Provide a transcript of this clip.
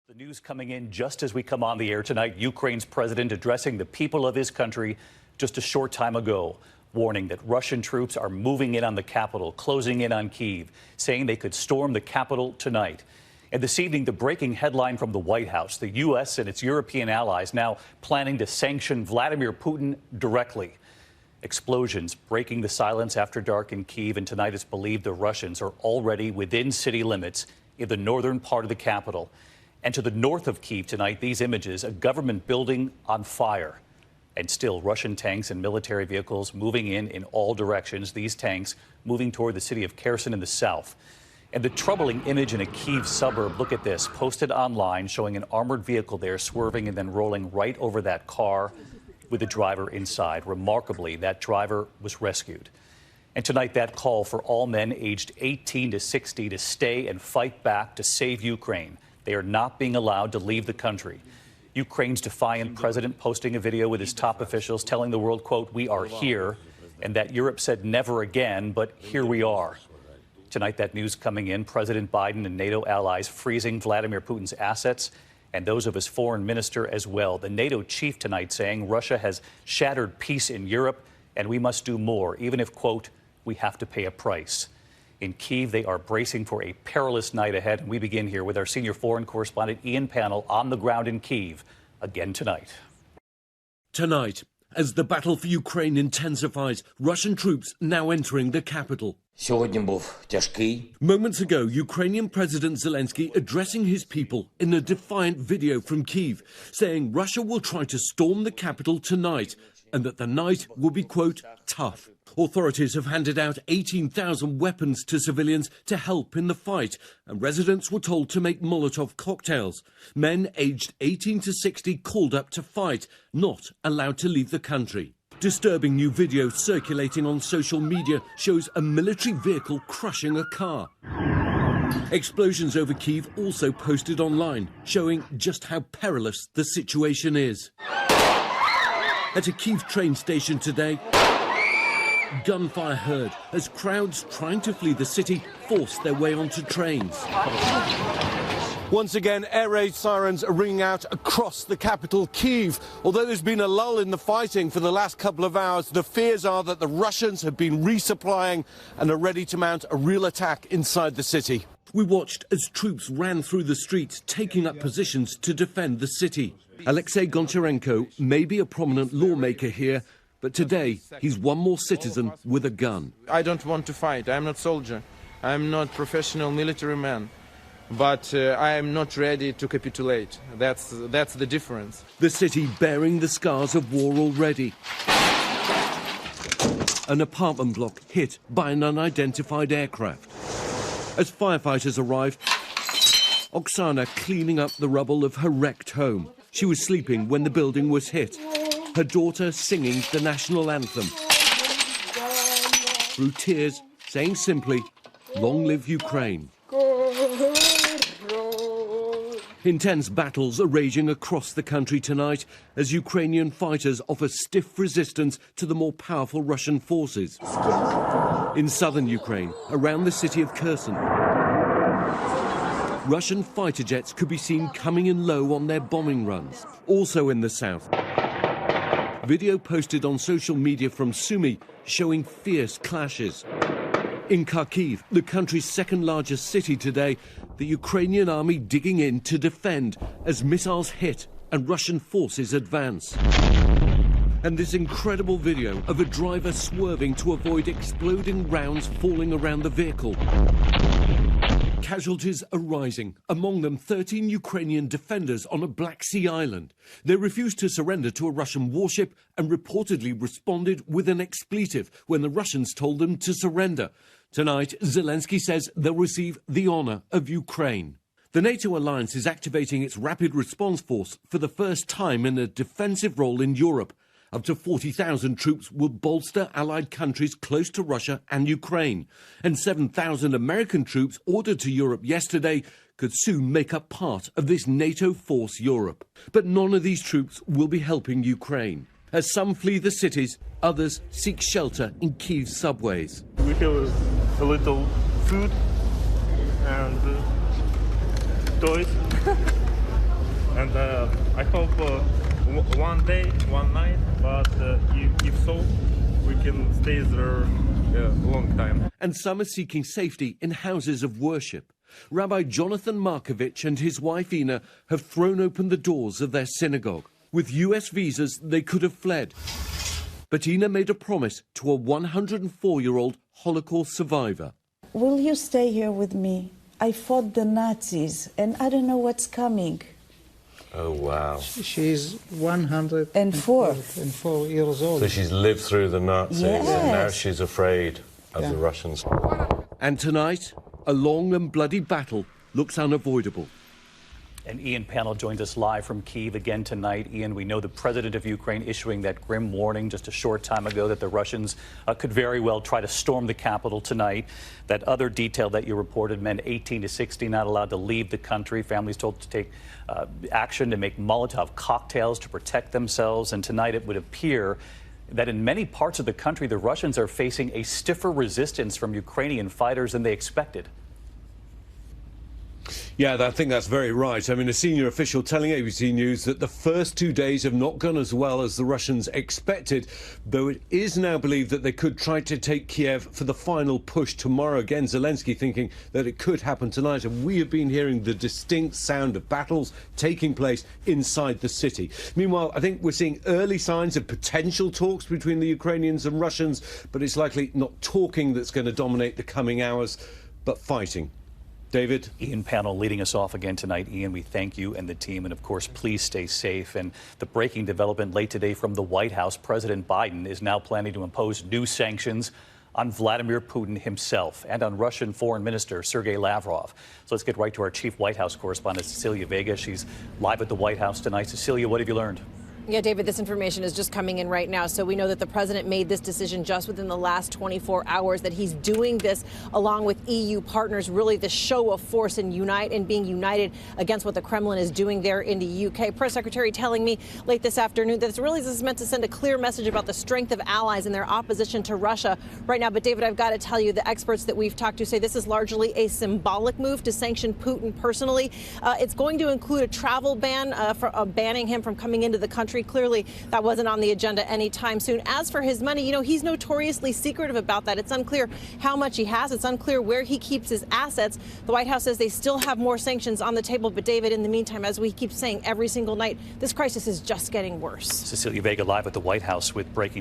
The news coming in just as we come on the air tonight. Ukraine's president addressing the people of his country just a short time ago, warning that Russian troops are moving in on the capital, closing in on Kyiv, saying they could storm the capital tonight. And this evening, the breaking headline from the White House: the U.S. and its European allies now planning to sanction Vladimir Putin directly. Explosions breaking the silence after dark in Kyiv, and tonight it's believed the Russians are already within city limits in the northern part of the capital. And to the north of Kyiv tonight, these images: a government building on fire. And still, Russian tanks and military vehicles moving in all directions. These tanks moving toward the city of Kherson in the south. And the troubling image in a Kyiv suburb, look at this, posted online, showing an armored vehicle there swerving and then rolling right over that car with the driver inside. Remarkably, that driver was rescued. And tonight, that call for all men aged 18 to 60 to stay and fight back to save Ukraine. They are not being allowed to leave the country. Ukraine's defiant president posting a video with his top officials telling the world, quote, "We are here," and that Europe said never again, but here we are. Tonight, that news coming in: President Biden and NATO allies freezing Vladimir Putin's assets and those of his foreign minister as well. The NATO chief tonight saying Russia has shattered peace in Europe and we must do more, even if, quote, we have to pay a price. In Kyiv, they are bracing for a perilous night ahead. And we begin here with our senior foreign correspondent, Ian Pannell, on the ground in Kyiv again tonight. Tonight, as the battle for Ukraine intensifies, Russian troops now entering the capital. Moments ago, Ukrainian President Zelensky addressing his people in a defiant video from Kyiv, saying Russia will try to storm the capital tonight and that the night will be, quote, tough. Authorities have handed out 18,000 weapons to civilians to help in the fight, and residents were told to make Molotov cocktails. Men aged 18 to 60 called up to fight, not allowed to leave the country. Disturbing new video circulating on social media shows a military vehicle crushing a car. Explosions over Kyiv also posted online, showing just how perilous the situation is. At a Kyiv train station today, gunfire heard as crowds trying to flee the city forced their way onto trains. Once again, air raid sirens are ringing out across the capital, Kyiv. Although there's been a lull in the fighting for the last couple of hours, the fears are that the Russians have been resupplying and are ready to mount a real attack inside the city. We watched as troops ran through the streets, taking up positions to defend the city. Alexei Goncharenko may be a prominent lawmaker here, but today he's one more citizen with a gun. I don't want to fight. I'm not soldier. I'm not professional military man. But I am not ready to capitulate. That's the difference. The city bearing the scars of war already. An apartment block hit by an unidentified aircraft. As firefighters arrived, Oksana cleaning up the rubble of her wrecked home. She was sleeping when the building was hit. Her daughter singing the national anthem. Through tears, saying simply, "Long live Ukraine." Intense battles are raging across the country tonight as Ukrainian fighters offer stiff resistance to the more powerful Russian forces. In southern Ukraine, around the city of Kherson, Russian fighter jets could be seen coming in low on their bombing runs. Also in the south, video posted on social media from Sumy showing fierce clashes. In Kharkiv, the country's second largest city today, the Ukrainian army digging in to defend as missiles hit and Russian forces advance. And this incredible video of a driver swerving to avoid exploding rounds falling around the vehicle. Casualties are rising, among them 13 Ukrainian defenders on a Black Sea island. They refused to surrender to a Russian warship and reportedly responded with an expletive when the Russians told them to surrender. Tonight, Zelensky says they'll receive the honor of Ukraine. The NATO alliance is activating its rapid response force for the first time in a defensive role in Europe. Up to 40,000 troops will bolster allied countries close to Russia and Ukraine. And 7,000 American troops ordered to Europe yesterday could soon make up part of this NATO force Europe. But none of these troops will be helping Ukraine. As some flee the cities, others seek shelter in Kyiv's subways. We have a little food and toys. and I hope one day, one night, but if so, we can stay there a long time. And some are seeking safety in houses of worship. Rabbi Jonathan Markovich and his wife Ina have thrown open the doors of their synagogue. With US visas, they could have fled. But Ina made a promise to a 104-year-old Holocaust survivor. Will you stay here with me? I fought the Nazis, and I don't know what's coming. Oh, wow. She's 104 years old. So she's lived through the Nazis, Yes. and now she's afraid of the Russians. And tonight, a long and bloody battle looks unavoidable. And Ian Panel joins us live from Kyiv again tonight. Ian, we know the president of Ukraine issuing that grim warning just a short time ago that the Russians could very well try to storm the capital tonight. That other detail that you reported, men 18 to 60 not allowed to leave the country. Families told to take action to make Molotov cocktails to protect themselves. And tonight it would appear that in many parts of the country, the Russians are facing a stiffer resistance from Ukrainian fighters than they expected. Yeah, I think that's very right. I mean, a senior official telling ABC News that the first 2 days have not gone as well as the Russians expected, though it is now believed that they could try to take Kiev for the final push tomorrow. Again, Zelensky thinking that it could happen tonight, and we have been hearing the distinct sound of battles taking place inside the city. Meanwhile, I think we're seeing early signs of potential talks between the Ukrainians and Russians, but it's likely not talking that's going to dominate the coming hours, but fighting. David? Ian Panel leading us off again tonight. Ian, we thank you and the team, and of course, please stay safe. And the breaking development late today from the White House, President Biden is now planning to impose new sanctions on Vladimir Putin himself and on Russian Foreign Minister Sergei Lavrov. So let's get right to our chief White House correspondent, Cecilia Vega. She's live at the White House tonight. Cecilia, what have you learned? Yeah, David, this information is just coming in right now. So we know that the president made this decision just within the last 24 hours, that he's doing this along with EU partners, really the show of force and being united against what the Kremlin is doing there in the UK. Press secretary telling me late this afternoon that this is meant to send a clear message about the strength of allies and their opposition to Russia right now. But David, I've got to tell you, the experts that we've talked to say this is largely a symbolic move to sanction Putin personally. It's going to include a travel ban, banning him from coming into the country. Clearly, that wasn't on the agenda anytime soon. As for his money, he's notoriously secretive about that. It's unclear how much he has. It's unclear where he keeps his assets. The White House says they still have more sanctions on the table. But, David, in the meantime, as we keep saying every single night, this crisis is just getting worse. Cecilia Vega live at the White House with breaking